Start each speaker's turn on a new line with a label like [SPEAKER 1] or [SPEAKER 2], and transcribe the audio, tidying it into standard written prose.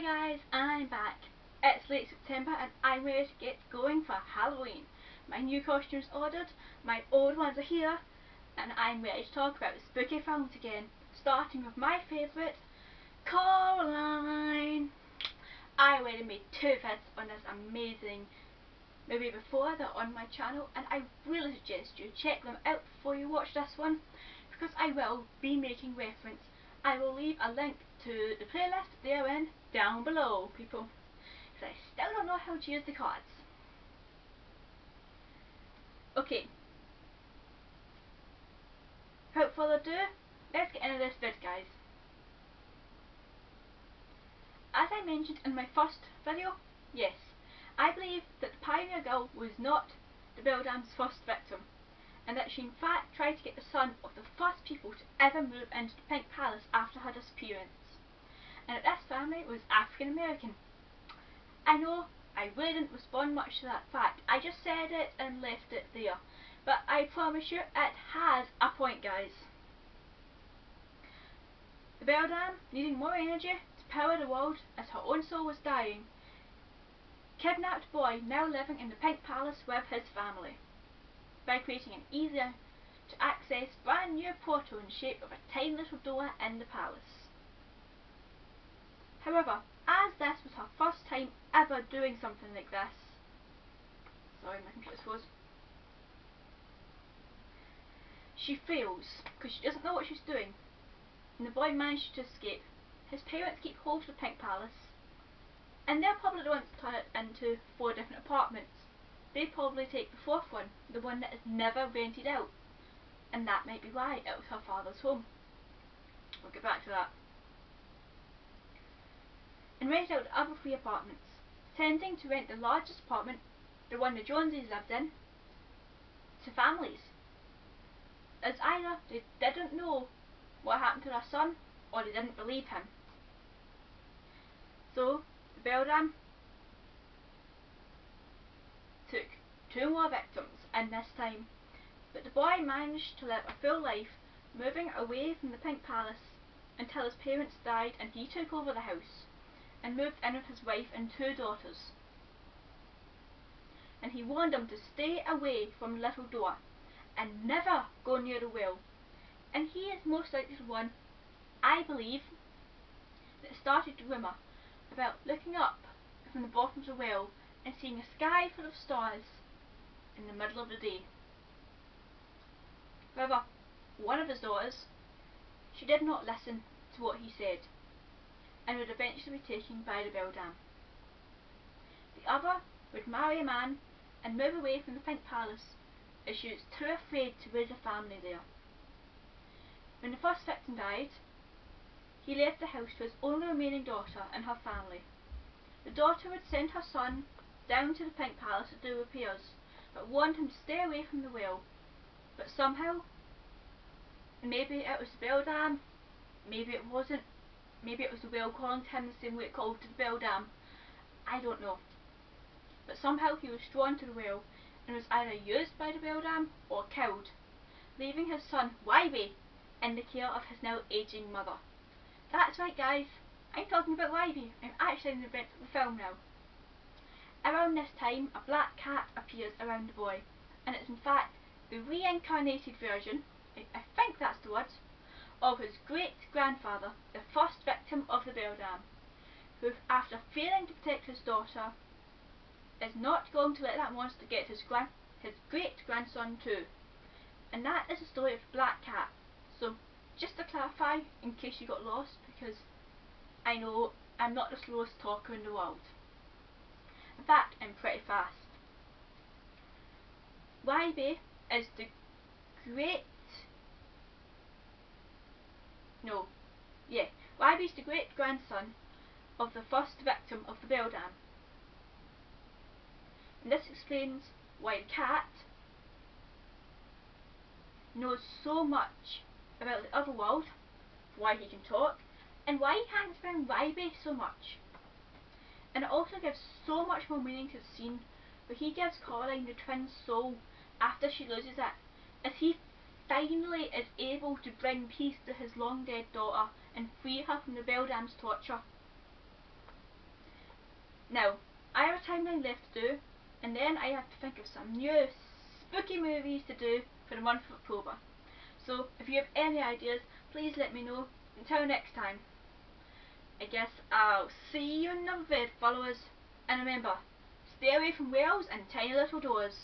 [SPEAKER 1] Hi guys, I'm back. It's late September and I'm ready to get going for Halloween. My new costumes ordered, my old ones are here, and I'm ready to talk about spooky films again, starting with my favourite, Corline. I already made 2 vids on this amazing movie before, they're on my channel, and I really suggest you check them out before you watch this one, because I will be making reference. I will leave a link to the playlist they're in down below, people, because I still don't know how to use the cards. Okay, without further ado, let's get into this vid, guys. As I mentioned in my first video, yes, I believe that the Pioneer Girl was not the Beldam's first victim, and that she in fact tried to get the son of the first people to ever move into the Pink Palace after her disappearance, and that this family was African American. I know I really didn't respond much to that fact, I just said it and left it there, but I promise you it has a point, guys. The Beldam, needing more energy to power the world as her own soul was dying, kidnapped boy now living in the Pink Palace with his family, by creating an easier to access brand new portal in the shape of a tiny little door in the palace. However, as this was her first time ever doing something like this, sorry, my computer's froze, she fails because she doesn't know what she's doing, and the boy manages to escape. His parents keep hold of the Pink Palace, and they're probably the ones to turn it into 4 different apartments. They probably take the 4th one, the one that is never rented out, and that might be why it was her father's home. We'll get back to that. And rented out the other 3 apartments, tending to rent the largest apartment, the one the Joneses lived in, to families, as either they didn't know what happened to their son or they didn't believe him. So the Beldam took 2 more victims in this time, but the boy managed to live a full life, moving away from the Pink Palace until his parents died and he took over the house and moved in with his wife and 2 daughters. And he warned them to stay away from the little door and never go near the well. And he is most likely the one, I believe, that started the rumour about looking up from the bottom of the well and seeing a sky full of stars in the middle of the day. However, one of his daughters, she did not listen to what he said, and would eventually be taken by the Beldam. The other would marry a man and move away from the Pink Palace, as she was too afraid to raise a family there. When the first victim died, he left the house to his only remaining daughter and her family. The daughter would send her son down to the Pink Palace to do repairs, but warned him to stay away from the well. But somehow, maybe it was the Beldam, maybe it wasn't, maybe it was the well calling to him the same way it called to the Beldam, I don't know. But somehow he was drawn to the well and was either used by the Beldam or killed, leaving his son Wybie in the care of his now aging mother. That's right, guys, I'm talking about Wybie. I'm actually in the event of the film now. Around this time, a black cat appears around the boy, and it's in fact the reincarnated version, I think that's the word, of his great-grandfather, the first victim of the Beldam, who, after failing to protect his daughter, is not going to let that monster get his great-grandson too. And that is the story of Black Cat. So, just to clarify, in case you got lost, because I know I'm not the slowest talker in the world. In fact, I'm pretty fast. Wybie is the Wybie's the great-grandson of the first victim of the Beldam. And this explains why the cat knows so much about the other world, why he can talk, and why he hangs around Wybie so much. And it also gives so much more meaning to the scene where he gives Corline the twin's soul after she loses it, as he finally is able to bring peace to his long dead daughter and free her from the Beldam's torture. Now, I have a timeline left to do, and then I have to think of some new spooky movies to do for the month of October. So if you have any ideas, please let me know. Until next time, I guess I'll see you in the vid, followers. And remember, stay away from whales and tiny little doors.